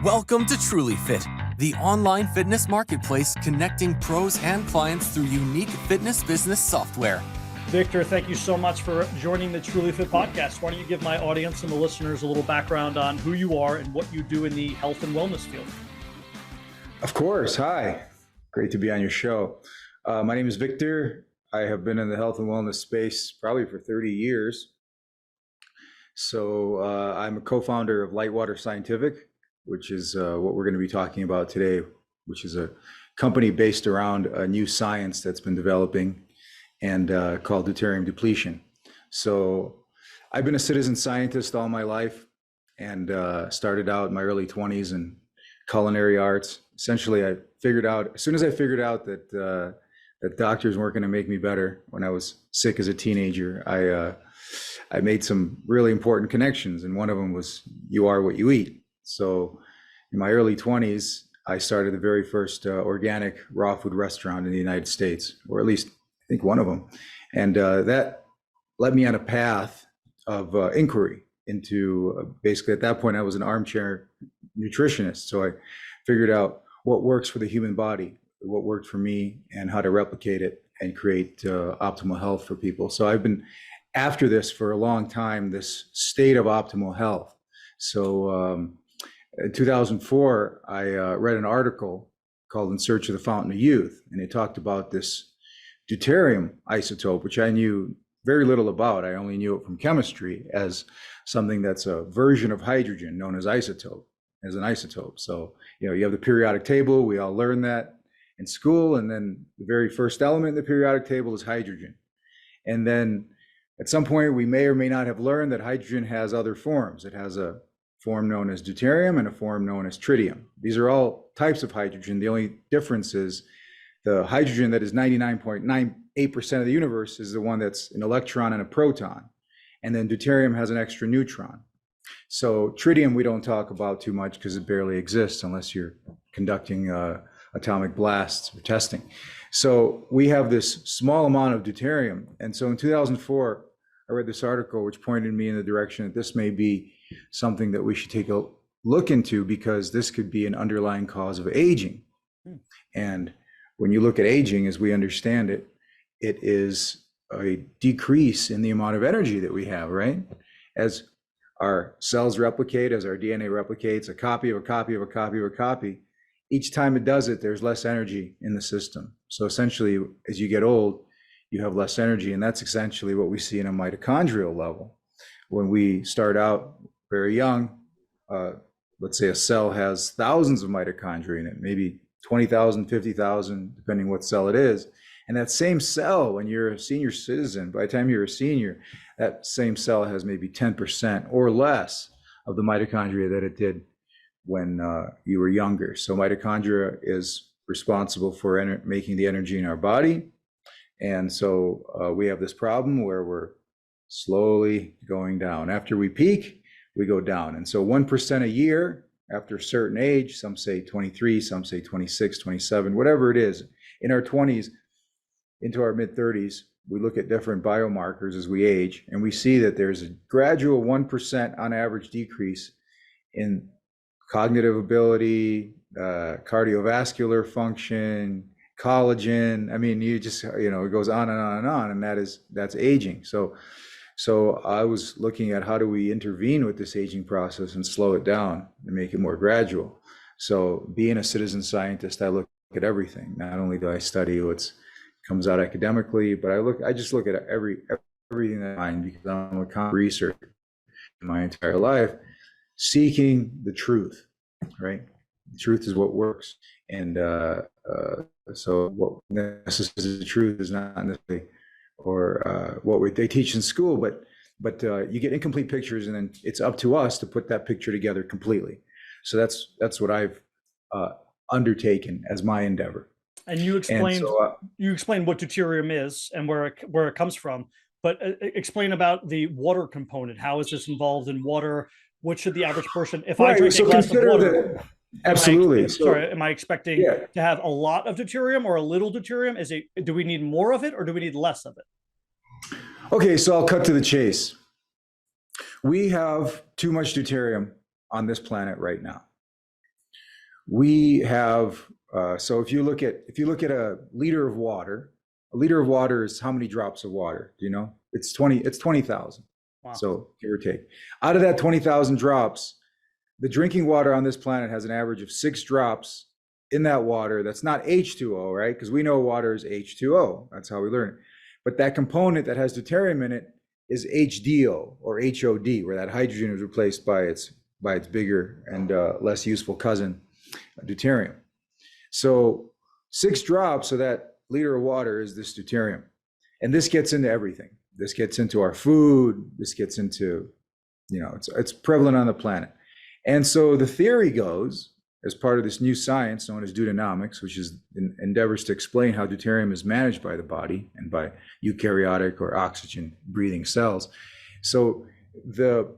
Welcome to Trulyfit, the online fitness marketplace connecting pros and clients through unique fitness business software. Victor, thank you so much for joining the Trulyfit Podcast. Why don't you give my audience and the listeners a little background on who you are and what you do in the health and wellness field? Of course. Hi. Great to be on your show. My name is Victor. I have been in the health and wellness space probably for 30 years. So I'm a co-founder of Litewater Scientific, which is what we're going to be talking about today, which is a company based around a new science that's been developing and called deuterium depletion. So I've been a citizen scientist all my life and started out in my early 20s in culinary arts. Essentially, I figured out, as soon as I figured out that that doctors weren't going to make me better when I was sick as a teenager, I made some really important connections, and one of them was you are what you eat. So in my early 20s, I started the very first organic raw food restaurant in the United States, or at least I think one of them. And that led me on a path of inquiry into basically at that point, I was an armchair nutritionist. So I figured out what works for the human body, what worked for me, and how to replicate it and create optimal health for people. So I've been after this for a long time, this state of optimal health. So in 2004, I read an article called In Search of the Fountain of Youth, and it talked about this deuterium isotope, which I knew very little about. I only knew it from chemistry as something that's a version of hydrogen known as isotope, as an isotope. So, you know, you have the periodic table, we all learn that in school, and then the very first element in the periodic table is hydrogen. And then at some point, we may or may not have learned that hydrogen has other forms. It has a form known as deuterium and a form known as tritium. These are all types of hydrogen. The only difference is the hydrogen that is 99.98% of the universe is the one that's an electron and a proton. And then deuterium has an extra neutron. So tritium we don't talk about too much because it barely exists unless you're conducting atomic blasts for testing. So we have this small amount of deuterium. And so in 2004, I read this article which pointed me in the direction that this may be something that we should take a look into because this could be an underlying cause of aging. And when you look at aging, as we understand it, it is a decrease in the amount of energy that we have, right? As our cells replicate, as our DNA replicates, a copy of a copy of a copy of a copy, each time it does it, there's less energy in the system. So essentially, as you get old, you have less energy, and that's essentially what we see in a mitochondrial level. When we start out very young, let's say a cell has thousands of mitochondria in it, maybe 20,000, 50,000, depending what cell it is. And that same cell, when you're a senior citizen, by the time you're a senior, that same cell has maybe 10% or less of the mitochondria that it did when you were younger. So mitochondria is responsible for making the energy in our body. And so we have this problem where we're slowly going down. After we peak, we go down. And so 1% a year after a certain age, some say 23, some say 26, 27, whatever it is, in our 20s into our mid 30s, we look at different biomarkers as we age, and we see that there's a gradual 1% on average decrease in cognitive ability, cardiovascular function, collagen. I mean, you just, you know, it goes on and on and on, and that's aging. So I was looking at how do we intervene with this aging process and slow it down and make it more gradual. So being a citizen scientist, I look at everything. Not only do I study what comes out academically, but I just look at everything that I find because I'm a con researcher my entire life, seeking the truth, right? The truth is what works. And so what necessarily the truth is not necessarily or what they teach in school, but you get incomplete pictures, and then it's up to us to put that picture together completely. So that's what I've undertaken as my endeavor. And you explained what deuterium is and where it comes from, but explain about the water component. How is this involved in water? What should the average person, if I drink a glass of water, absolutely. Am I expecting to have a lot of deuterium or a little deuterium? Do we need more of it or do we need less of it? Okay, so I'll cut to the chase. We have too much deuterium on this planet right now. we have, so if you look at a liter of water, a liter of water is how many drops of water? Do you know? It's 20,000. Wow. So give or take. Out of that 20,000 drops, the drinking water on this planet has an average of 6 drops in that water. That's not H2O, right? Because we know water is H2O. That's how we learn it. But that component that has deuterium in it is HDO or HOD, where that hydrogen is replaced by its bigger and less useful cousin, deuterium. So 6 drops of that liter of water is this deuterium. And this gets into everything. This gets into our food. This gets into, it's prevalent on the planet. And so the theory goes, as part of this new science known as Deuteronomics, which is endeavors to explain how deuterium is managed by the body and by eukaryotic or oxygen breathing cells. So the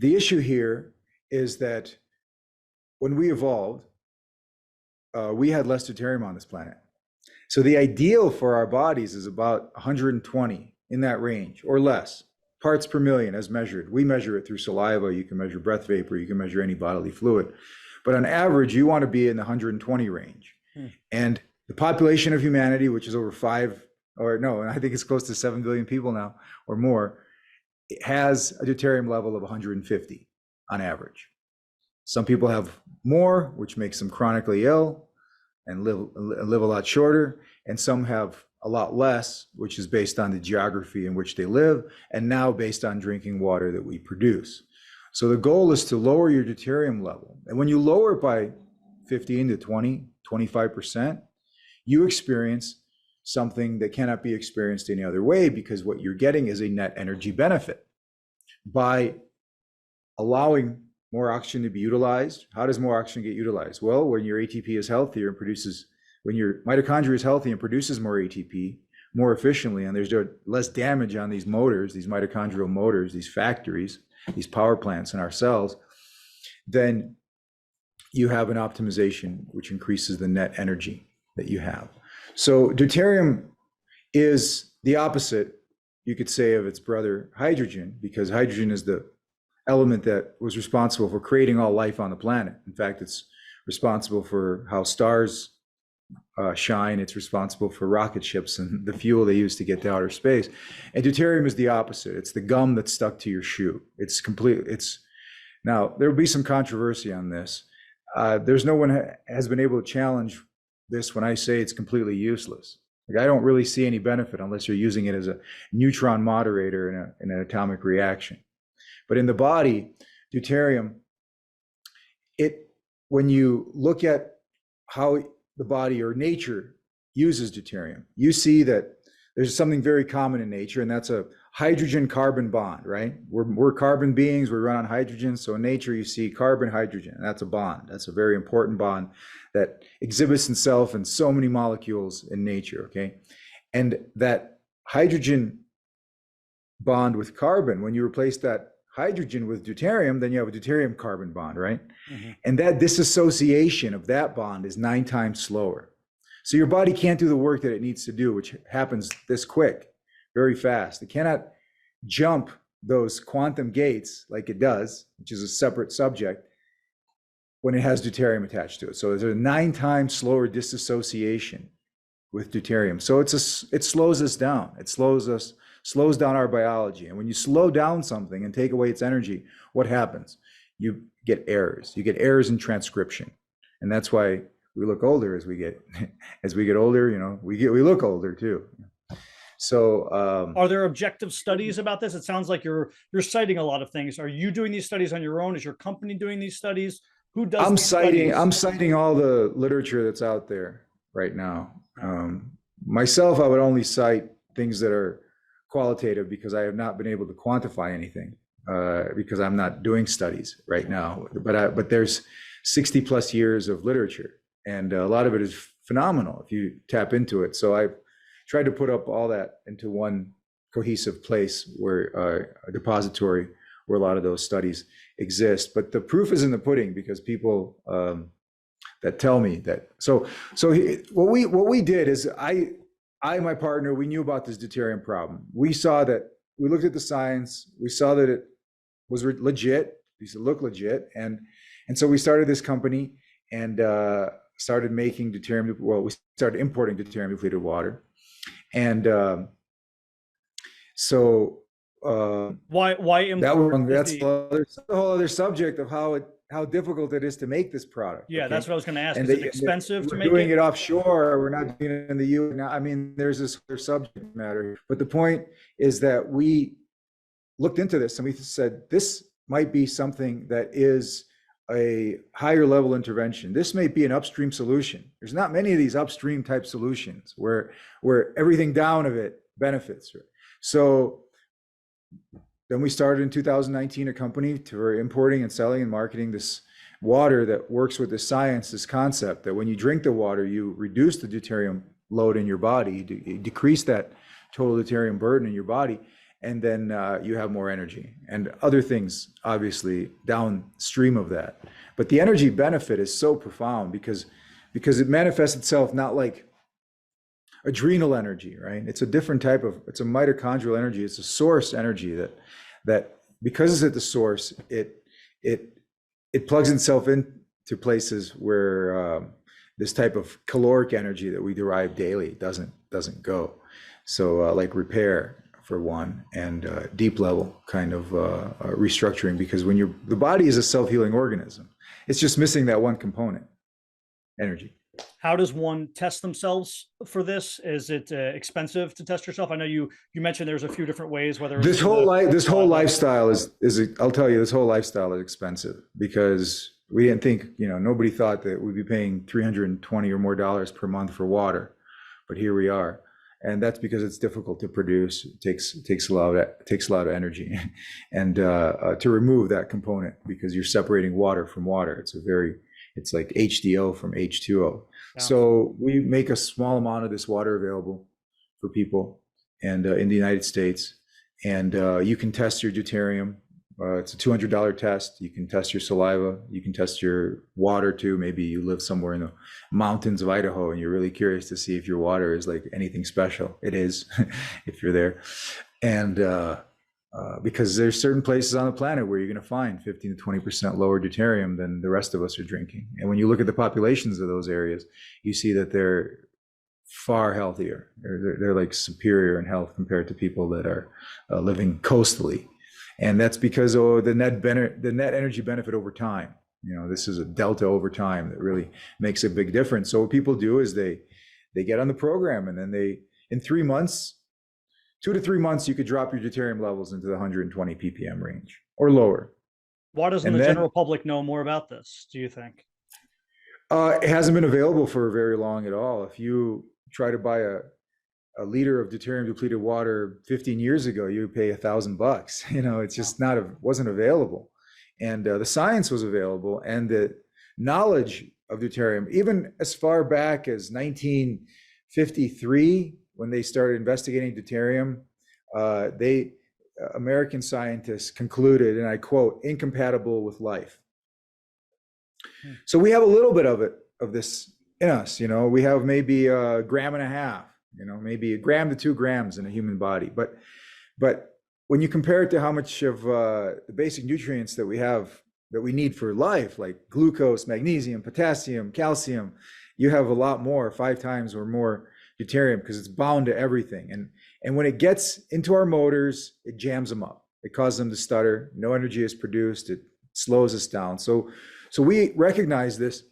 issue here is that when we evolved, we had less deuterium on this planet. So the ideal for our bodies is about 120, in that range or less, parts per million as measured. We measure it through saliva. You can measure breath vapor. You can measure any bodily fluid. But on average, you want to be in the 120 range. And the population of humanity, which is over I think it's close to 7 billion people now or more, it has a deuterium level of 150 on average. Some people have more, which makes them chronically ill and live a lot shorter. And some have a lot less, which is based on the geography in which they live, and now based on drinking water that we produce. So the goal is to lower your deuterium level. And when you lower it by 15 to 20, 25%, you experience something that cannot be experienced any other way, because what you're getting is a net energy benefit. By allowing more oxygen to be utilized, how does more oxygen get utilized? Well, when your ATP is healthier and when your mitochondria is healthy and produces more ATP more efficiently, and there's less damage on these motors, these mitochondrial motors, these factories, these power plants in our cells, then you have an optimization which increases the net energy that you have. So deuterium is the opposite, you could say, of its brother hydrogen, because hydrogen is the element that was responsible for creating all life on the planet. In fact, it's responsible for how stars shine. It's responsible for rocket ships and the fuel they use to get to outer space. And deuterium is the opposite. It's the gum that's stuck to your shoe. Now, there will be some controversy on this. There's no one has been able to challenge this when I say it's completely useless. Like, I don't really see any benefit unless you're using it as a neutron moderator in an atomic reaction. But in the body, deuterium, when you look at how the body or nature uses deuterium, you see that there's something very common in nature, and that's a hydrogen-carbon bond, right? We're carbon beings, we run on hydrogen. So in nature, you see carbon-hydrogen, and that's a bond. That's a very important bond that exhibits itself in so many molecules in nature, okay? And that hydrogen bond with carbon, when you replace that hydrogen with deuterium, then you have a deuterium carbon bond, right? Mm-hmm. And that disassociation of that bond is 9 times slower. So your body can't do the work that it needs to do, which happens this quick, very fast. It cannot jump those quantum gates like it does, which is a separate subject, when it has deuterium attached to it. So there's a 9 times slower disassociation with deuterium. So it slows us down. It slows down our biology. And when you slow down something and take away its energy, what happens? You get errors. You get errors in transcription. And that's why we look older as we get older, we look older too. So are there objective studies about this? It sounds like you're citing a lot of things. Are you doing these studies on your own? Is your company doing these studies? Who does I'm citing all the literature that's out there right now. Myself, I would only cite things that are qualitative, because I have not been able to quantify anything, because I'm not doing studies right now. But there's 60 plus years of literature, and a lot of it is phenomenal if you tap into it. So I've tried to put up all that into one cohesive place, where a depository where a lot of those studies exist. But the proof is in the pudding, because people that tell me that. So what we did is I and my partner, we knew about this deuterium problem. We looked at the science. We saw that it was legit. these look legit. And so we started this company and started making deuterium. Well, we started importing deuterium depleted water. And why import? That's a whole other subject of how difficult it is to make this product. Yeah, okay? That's what I was going to ask. Is it expensive to make it? We're doing it offshore. We're not doing it in the U.S. Now, I mean, there's this other subject matter. But the point is that we looked into this and we said, this might be something that is a higher level intervention. This may be an upstream solution. There's not many of these upstream type solutions where everything down of it benefits. So then we started in 2019 a company for importing and selling and marketing this water that works with this science, this concept that when you drink the water, you reduce the deuterium load in your body, you decrease that total deuterium burden in your body, and then you have more energy and other things, obviously, downstream of that. But the energy benefit is so profound because it manifests itself not like adrenal energy, right? It's a different type of, it's a mitochondrial energy. It's a source energy that because it's at the source, it plugs itself into places where this type of caloric energy that we derive daily doesn't go. So like repair for one, and deep level kind of restructuring, because when the body is a self-healing organism, it's just missing that one component, energy. How does one test themselves for this? Is it expensive to test yourself? I know you mentioned there's a few different ways. Whether this whole lifestyle is I'll tell you, this whole lifestyle is expensive because we didn't think, nobody thought that we'd be paying $320 or more per month for water, but here we are, and that's because it's difficult to produce. It takes a lot of energy, and to remove that component, because you're separating water from water. It's like H2O from H2O. Yeah. So we make a small amount of this water available for people, and in the United States, and you can test your deuterium. It's a $200 test. You can test your saliva. You can test your water too. Maybe you live somewhere in the mountains of Idaho and you're really curious to see if your water is like anything special. It is, if you're there. And because there's certain places on the planet where you're going to find 15 to 20% lower deuterium than the rest of us are drinking. And when you look at the populations of those areas, you see that they're far healthier. They're like superior in health compared to people that are living coastally. And that's because the net energy benefit over time. This is a delta over time that really makes a big difference. So what people do is they get on the program, and then in 3 months, 2 to 3 months, you could drop your deuterium levels into the 120 ppm range or lower. Why doesn't the general public know more about this, do you think? It hasn't been available for very long at all. If you try to buy a liter of deuterium depleted water 15 years ago, you would pay $1,000. It's just wasn't available. And the science was available, and the knowledge of deuterium, even as far back as 1953, when they started investigating deuterium, American scientists concluded, and I quote, incompatible with life. So we have a little bit of this in us. We have maybe a gram and a half, maybe 1 gram to 2 grams in a human body. But when you compare it to how much of the basic nutrients that we have, that we need for life, like glucose, magnesium, potassium, calcium, you have a lot more, 5 times or more deuterium, because it's bound to everything. And when it gets into our motors, it jams them up. It causes them to stutter. No energy is produced. It slows us down. So we recognize this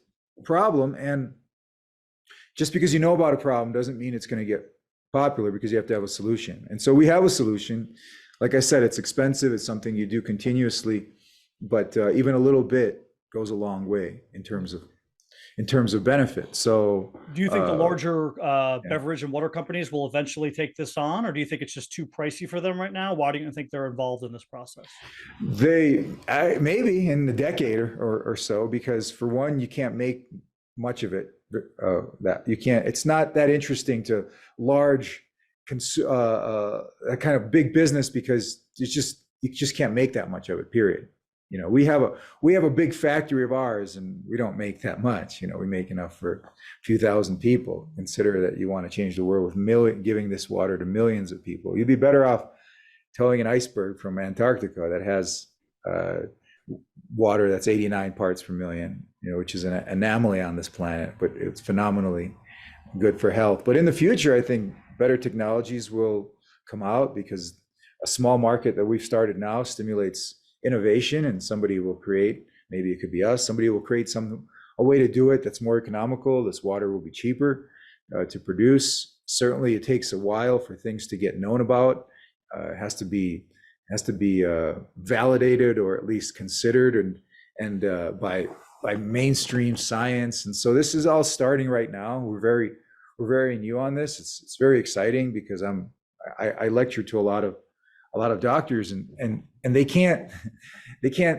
problem, and just because you know about a problem doesn't mean it's going to get popular, because you have to have a solution. And so we have a solution. Like I said, it's expensive. It's something you do continuously, but even a little bit goes a long way in terms of benefit. So do you think the larger beverage and water companies will eventually take this on, or do you think it's just too pricey for them right now? Why do you think they're involved in this process? Maybe in a decade or so, because for one, you can't make much of it. That you can't. It's not that interesting to large, that kind of big business, because you just can't make that much of it. Period. We have a big factory of ours, and we don't make that much. We make enough for a few thousand people. Consider that you want to change the world with giving this water to millions of people. You'd be better off towing an iceberg from Antarctica that has water that's 89 parts per million, which is an anomaly on this planet, but it's phenomenally good for health. But in the future, I think better technologies will come out, because a small market that we've started now stimulates innovation, and somebody will create, maybe it could be us, somebody will create a way to do it that's more economical. This water will be cheaper to produce. Certainly it takes a while for things to get known about. It has to be validated, or at least considered, and by mainstream science. And so this is all starting right now. We're very new on this. It's very exciting, because I lecture to a lot of doctors, and they can't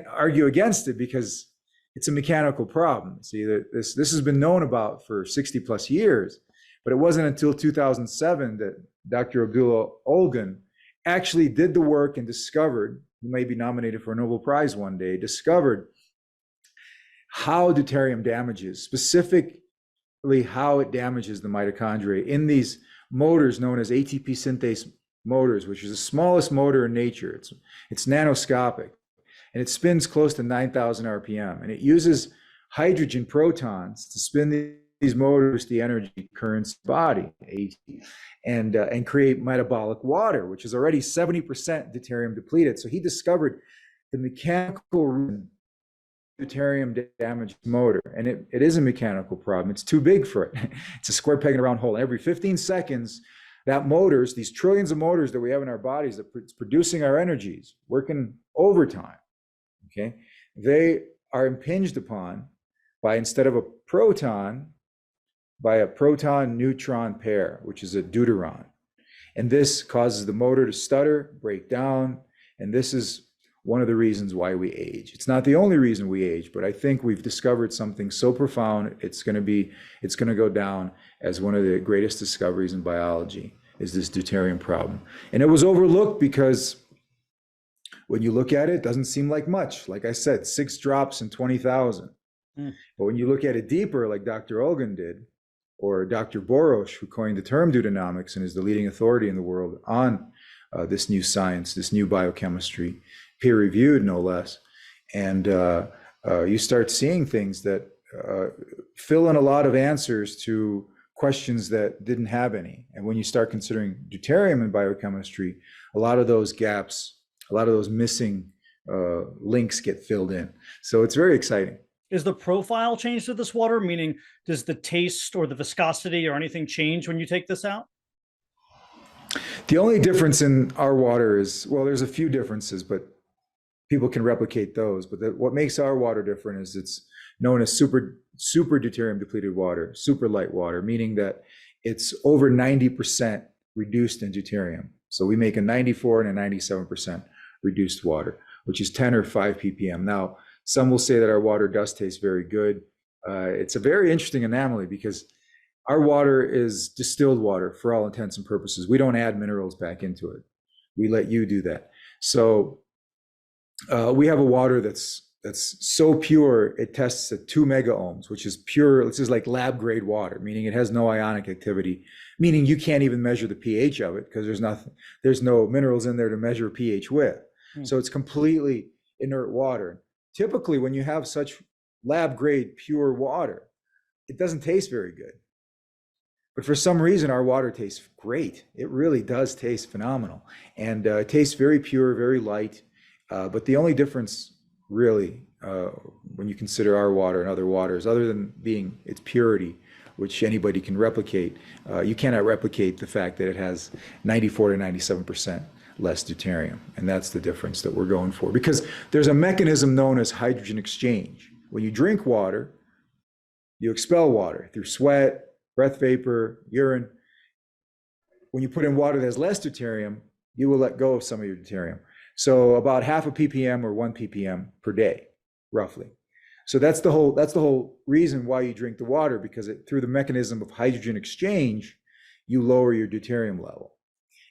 argue against it, because it's a mechanical problem. See, this has been known about for 60 plus years, but it wasn't until 2007 that Dr. Abdullah Olgun actually did the work and discovered, he may be nominated for a Nobel Prize one day, discovered how deuterium damages, specifically how it damages the mitochondria in these motors known as ATP synthase motors, which is the smallest motor in nature. It's nanoscopic, and it spins close to 9,000 RPM, and it uses hydrogen protons to spin these motors, the energy currents body, and create metabolic water, which is already 70% deuterium depleted. So he discovered the mechanical deuterium damaged motor, and it is a mechanical problem. It's too big for it. It's a square peg in a round hole. Every 15 seconds, that motors, these trillions of motors that we have in our bodies that's producing our energies, working overtime, okay, they are impinged upon by, instead of a proton, by a proton-neutron pair, which is a deuteron. And this causes the motor to stutter, break down, and this is one of the reasons why we age. It's not the only reason we age, but I think we've discovered something so profound, it's going to go down as one of the greatest discoveries in biology, is this deuterium problem. And it was overlooked because when you look at it, it doesn't seem like much. Like I said, 6 drops in 20,000. But when you look at it deeper, like Dr. Olgun did, or Dr. Boros, who coined the term Deuteronomics and is the leading authority in the world on this new science, this new biochemistry, peer-reviewed no less, and you start seeing things that fill in a lot of answers to questions that didn't have any. And when you start considering deuterium in biochemistry, a lot of those gaps, a lot of those missing links get filled in. So it's very exciting. Is the profile changed of this water? Meaning, does the taste or the viscosity or anything change when you take this out? The only difference in our water is, well, there's a few differences, but people can replicate those. But what makes our water different is it's known as super deuterium depleted water, super light water, meaning that it's over 90% reduced in deuterium. So we make a 94 and a 97% reduced water, which is 10 or 5 ppm. Now, some will say that our water does taste very good. It's a very interesting anomaly, because our water is distilled water for all intents and purposes. We don't add minerals back into it. We let you do that. So we have a water that's so pure, it tests at 2 megaohms, which is pure. This is like lab grade water, meaning it has no ionic activity, meaning you can't even measure the pH of it, because there's no minerals in there to measure pH with. So it's completely inert water. Typically, when you have such lab grade pure water, it doesn't taste very good. But for some reason, our water tastes great. It really does taste phenomenal. And it tastes very pure, very light. But the only difference really, when you consider our water and other waters, other than being its purity, which anybody can replicate, you cannot replicate the fact that it has 94 to 97% less deuterium. And that's the difference that we're going for, because there's a mechanism known as hydrogen exchange. When you drink water, you expel water through sweat, breath vapor, urine. When you put in water that has less deuterium, you will let go of some of your deuterium. So about half a ppm or 1 ppm per day, roughly. So that's the whole reason why you drink the water, because through the mechanism of hydrogen exchange, you lower your deuterium level.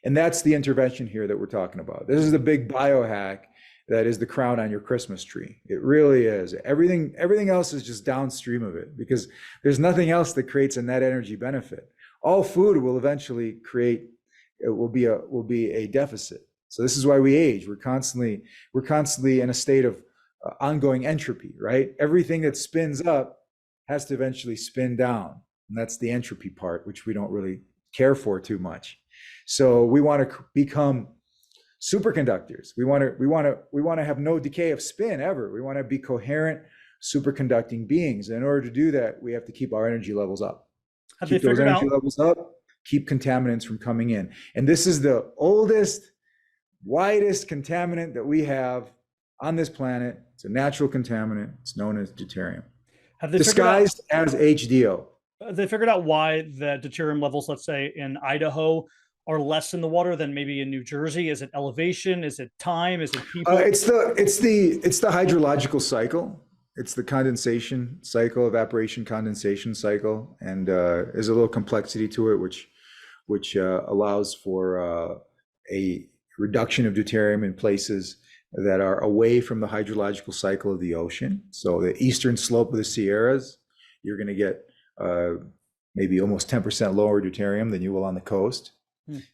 And that's the intervention here that we're talking about. This is the big biohack that is the crown on your Christmas tree. It really is. Everything else is just downstream of it, because there's nothing else that creates a net energy benefit. All food will eventually will be a deficit. So this is why we age. We're constantly in a state of ongoing entropy, right? Everything that spins up has to eventually spin down. And that's the entropy part, which we don't really care for too much. So we want to become superconductors. We want to have no decay of spin ever. We want to be coherent superconducting beings. And in order to do that, we have to keep our energy levels up. Keep those energy levels up, keep contaminants from coming in. And this is the oldest, widest contaminant that we have on this planet. It's a natural contaminant. It's known as deuterium. Disguised as HDO. Have they figured out why the deuterium levels, let's say in Idaho, are less in the water than maybe in New Jersey? Is it elevation? Is it time? Is it people? It's the hydrological cycle. It's the condensation cycle, evaporation condensation cycle, and there's a little complexity to it, which allows for a reduction of deuterium in places that are away from the hydrological cycle of the ocean. So the eastern slope of the Sierras, you're going to get maybe almost 10% lower deuterium than you will on the coast.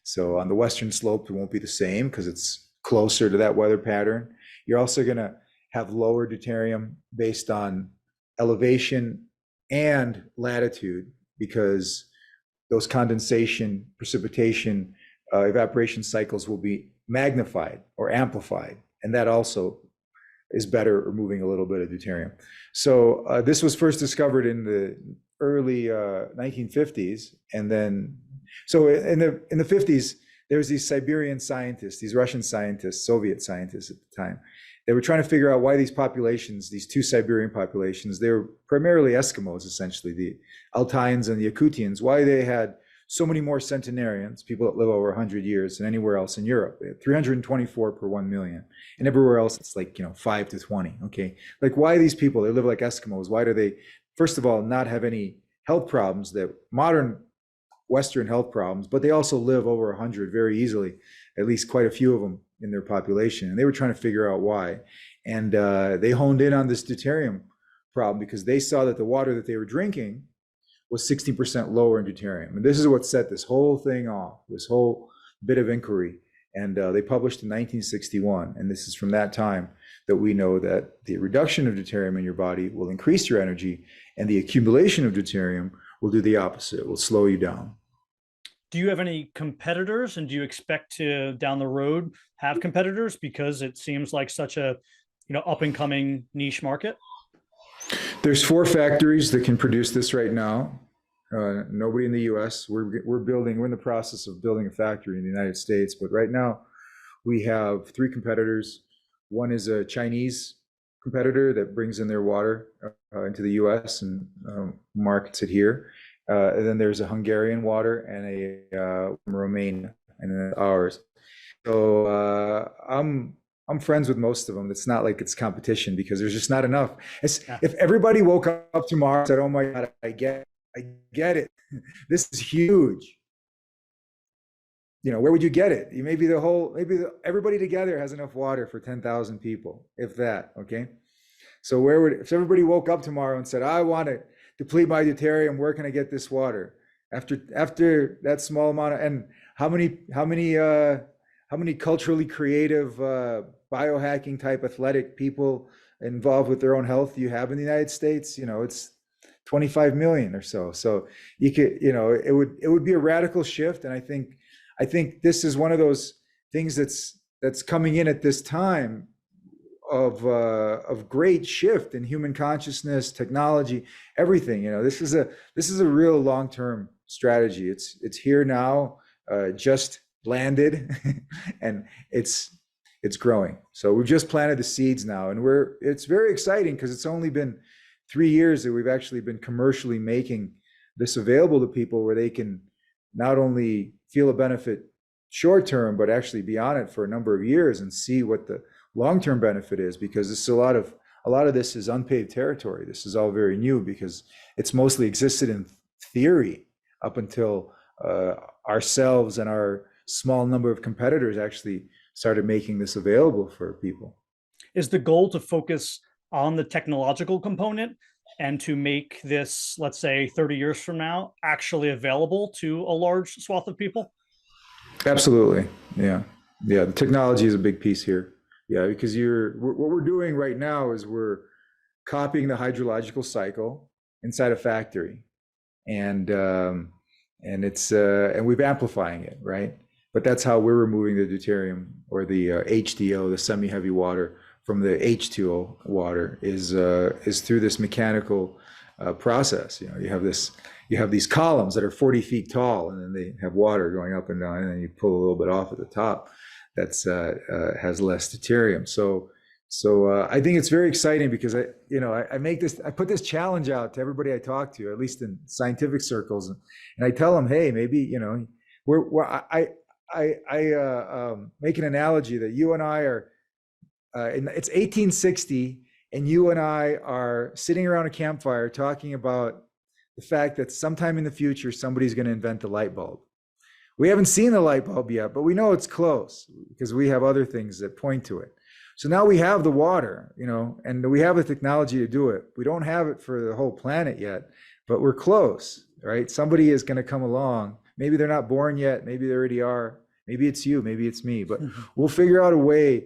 So on the western slope, it won't be the same because it's closer to that weather pattern. You're also going to have lower deuterium based on elevation and latitude, because those condensation, precipitation, evaporation cycles will be magnified or amplified. And that also is better removing a little bit of deuterium. So this was first discovered in the early 1950s. And then, so in the 50s, there was these Siberian scientists, these Russian scientists, Soviet scientists at the time. They were trying to figure out why these populations, these two Siberian populations, they were primarily Eskimos, essentially, the Altaians and the Yakutians, why they had so many more centenarians, people that live over 100 years, than anywhere else in Europe. 324 per 1 million. And everywhere else, it's like, 5 to 20, okay? Like, why these people, they live like Eskimos, why do they, first of all, not have any health problems, that modern Western health problems, but they also live over 100 very easily, at least quite a few of them in their population. And they were trying to figure out why. And they honed in on this deuterium problem because they saw that the water that they were drinking was 60% lower in deuterium. And this is what set this whole thing off, this whole bit of inquiry. And they published in 1961. And this is from that time that we know that the reduction of deuterium in your body will increase your energy, and the accumulation of deuterium will do the opposite. It will slow you down. Do you have any competitors, and do you expect to down the road have competitors, because it seems like such a up and coming niche market? There's 4 factories that can produce this right now. Nobody in the US. We're in the process of building a factory in the United States, but right now we have 3 competitors. One is a Chinese competitor that brings in their water into the US and markets it here. And then there's a Hungarian water and a Romania, and then ours. So I'm friends with most of them. It's not like it's competition, because there's just not enough. If everybody woke up tomorrow and said, "Oh my God, I get it. This is huge." Where would you get it? Maybe everybody together has enough water for 10,000 people, if that. Okay. So if everybody woke up tomorrow and said, "I want to deplete my deuterium, where can I get this water?" After that small amount of, and how many culturally creative, biohacking type athletic people involved with their own health do you have in the United States? It's 25 million or so. So you could, it would be a radical shift. And I think this is one of those things that's coming in at this time of great shift in human consciousness, technology, everything. This is a real long-term strategy. It's here now, just landed, and it's growing. So we've just planted the seeds now, and it's very exciting because it's only been 3 years that we've actually been commercially making this available to people, where they can not only feel a benefit short term, but actually be on it for a number of years and see what the long-term benefit is, because it's a lot of this is unpaved territory. This is all very new because it's mostly existed in theory up until ourselves and our small number of competitors actually started making this available for people. Is the goal to focus on the technological component and to make this, let's say 30 years from now, actually available to a large swath of people? Absolutely. Yeah. The technology is a big piece here. Yeah, because what we're doing right now is we're copying the hydrological cycle inside a factory, and we're amplifying it, right? But that's how we're removing the deuterium, or the HDO, the semi-heavy water, from the H2O water, is through this mechanical process. You have these columns that are 40 feet tall, and then they have water going up and down, and then you pull a little bit off at the top. That's has less deuterium. So I think it's very exciting, because I put this challenge out to everybody I talk to, at least in scientific circles, and I tell them, hey, maybe I make an analogy that you and I are. It's 1860, and you and I are sitting around a campfire talking about the fact that sometime in the future somebody's going to invent the light bulb. We haven't seen the light bulb yet, but we know it's close because we have other things that point to it. So now we have the water, and we have the technology to do it. We don't have it for the whole planet yet, but we're close, right? Somebody is going to come along. Maybe they're not born yet. Maybe they already are. Maybe it's you. Maybe it's me. But we'll figure out a way.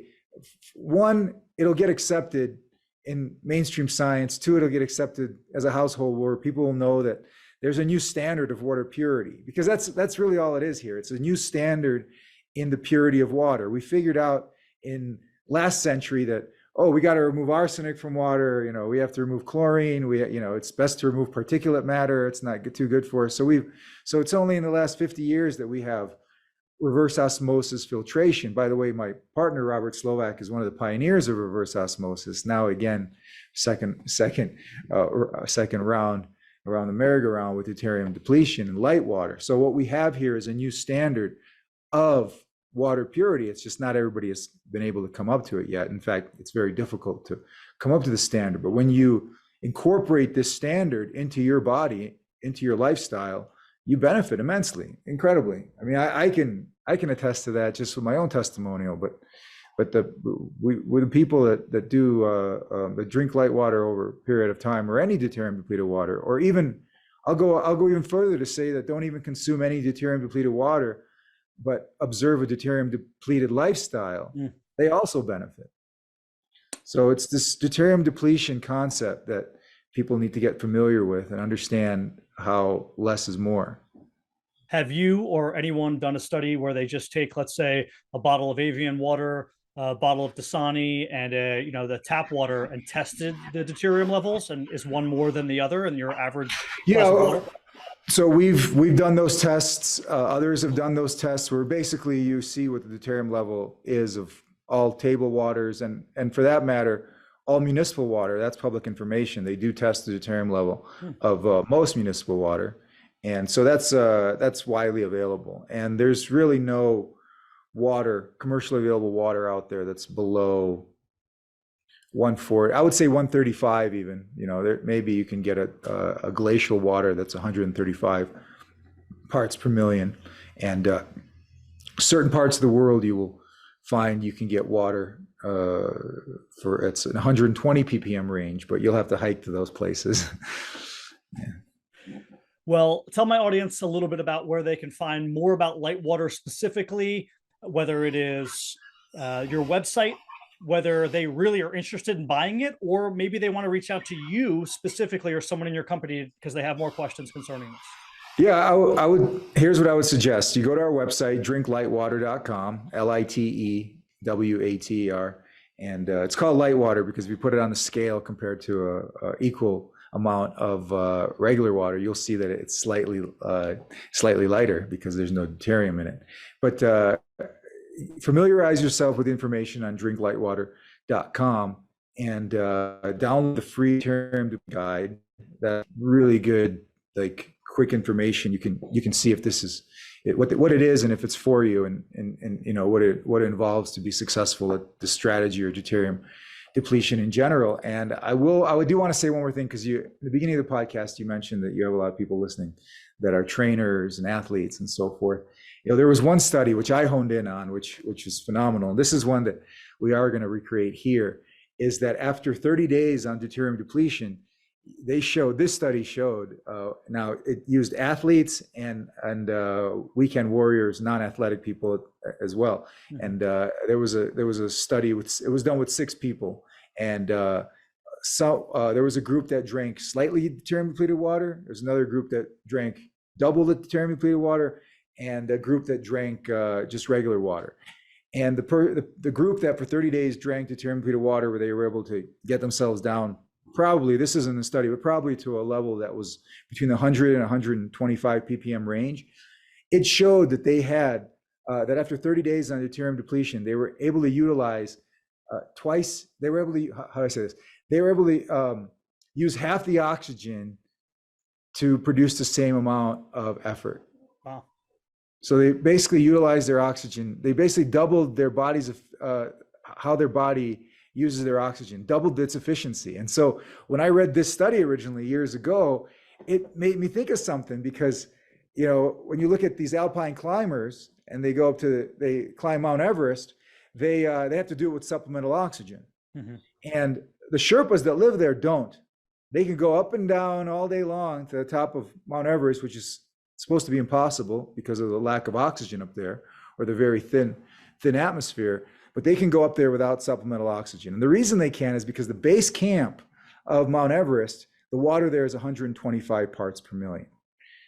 One, it'll get accepted in mainstream science. Two, it'll get accepted as a household where people will know that there's a new standard of water purity, because that's really all it is here. It's a new standard in the purity of water. We figured out in last century that, we got to remove arsenic from water. We have to remove chlorine. It's best to remove particulate matter. It's not too good for us. So it's only in the last 50 years that we have reverse osmosis filtration. By the way, my partner, Robert Slovak, is one of the pioneers of reverse osmosis. Now, again, second round around the merry-go-round with deuterium depletion and light water. So what we have here is a new standard of water purity. It's just not everybody has been able to come up to it yet. In fact, it's very difficult to come up to the standard. But when you incorporate this standard into your body, into your lifestyle, you benefit immensely, incredibly. I mean, I can attest to that just with my own testimonial. But with the people that drink light water over a period of time, or any deuterium depleted water, or even I'll go even further to say that don't even consume any deuterium depleted water, but observe a deuterium depleted lifestyle, they also benefit. So it's this deuterium depletion concept that people need to get familiar with and understand how less is more. Have you or anyone done a study where they just take, let's say, a bottle of Avian water, a bottle of Dasani, and the tap water, and tested the deuterium levels, and is one more than the other in your average? So we've done those tests. Others have done those tests where basically you see what the deuterium level is of all table waters, and for that matter, all municipal water. That's public information. They do test the deuterium level of most municipal water, and so that's widely available. And there's really no commercially available water out there that's below 140. I would say 135 even. Maybe you can get a glacial water that's 135 parts per million, and certain parts of the world you will find you can get water it's an 120 ppm range, but you'll have to hike to those places. Yeah. Well, tell my audience a little bit about where they can find more about light water specifically, whether it is your website, whether they really are interested in buying it, or maybe they want to reach out to you specifically or someone in your company because they have more questions concerning this. Yeah, I would. Here's what I would suggest. You go to our website, drinklightwater.com, LITEWATER, and it's called light water because we put it on the scale compared to a equal amount of regular water. You'll see that it's slightly lighter because there's no deuterium in it. But familiarize yourself with information on drinklightwater.com and download the free deuterium guide. That's really good, quick information. You can see if this is what it is and if it's for you, and what it involves to be successful at the strategy or deuterium depletion in general. And I do want to say one more thing, because at the beginning of the podcast you mentioned that you have a lot of people listening that are trainers and athletes and so forth. There was one study which I honed in on, which is phenomenal. And this is one that we are going to recreate here, is that after 30 days on deuterium depletion, this study showed, now it used athletes and weekend warriors, non-athletic people as well. And there was a study it was done with 6 people, and there was a group that drank slightly deuterium depleted water. There's another group that drank double the deuterium depleted water, and a group that drank just regular water. And the group that for 30 days drank deuterium depleted water, where they were able to get themselves down, probably, this isn't a study, but probably to a level that was between 100 and 125 ppm range, it showed that they had, that after 30 days on deuterium depletion, they were able to utilize they were able to, how do I say this? They were able to use half the oxygen to produce the same amount of effort. Wow. So they basically utilized their oxygen. They basically doubled their body's, how their body uses their oxygen, doubled its efficiency. And so when I read this study originally years ago, it made me think of something, because, when you look at these alpine climbers and they they climb Mount Everest, they have to do it with supplemental oxygen. Mm-hmm. And the Sherpas that live there don't. They can go up and down all day long to the top of Mount Everest, which is supposed to be impossible because of the lack of oxygen up there, or the very thin atmosphere. But they can go up there without supplemental oxygen. And the reason they can is because the base camp of Mount Everest, the water there is 125 parts per million.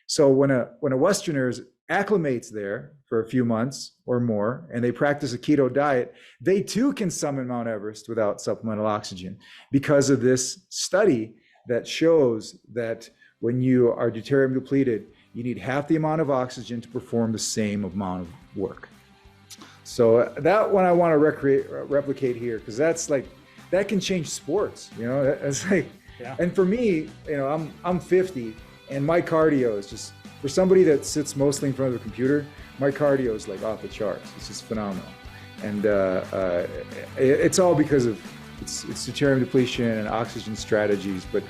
So when a Westerner acclimates there for a few months or more, and they practice a keto diet, they too can summit Mount Everest without supplemental oxygen, because of this study that shows that when you are deuterium depleted, you need half the amount of oxygen to perform the same amount of work. So that one I want to replicate here, because that can change sports. It's like, yeah. And for me, I'm 50, and my cardio is just, for somebody that sits mostly in front of a computer, my cardio is like off the charts. It's just phenomenal, and it's all because of it's deuterium depletion and oxygen strategies. But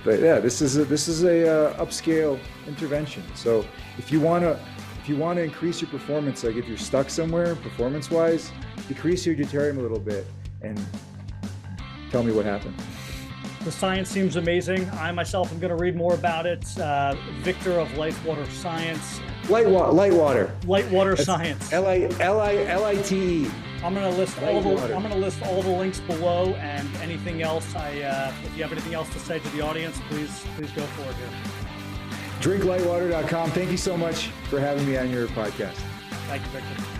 yeah, this is a upscale intervention. So if you want to increase your performance, like if you're stuck somewhere performance-wise, decrease your deuterium a little bit and tell me what happened. The science seems amazing. I myself am going to read more about it. Victor of Litewater Science. Litewater Science. Lite. I'm going to list all the links below, and anything else. If you have anything else to say to the audience, please go for it here. Drinklitewater.com. Thank you so much for having me on your podcast. Thank you, Victor.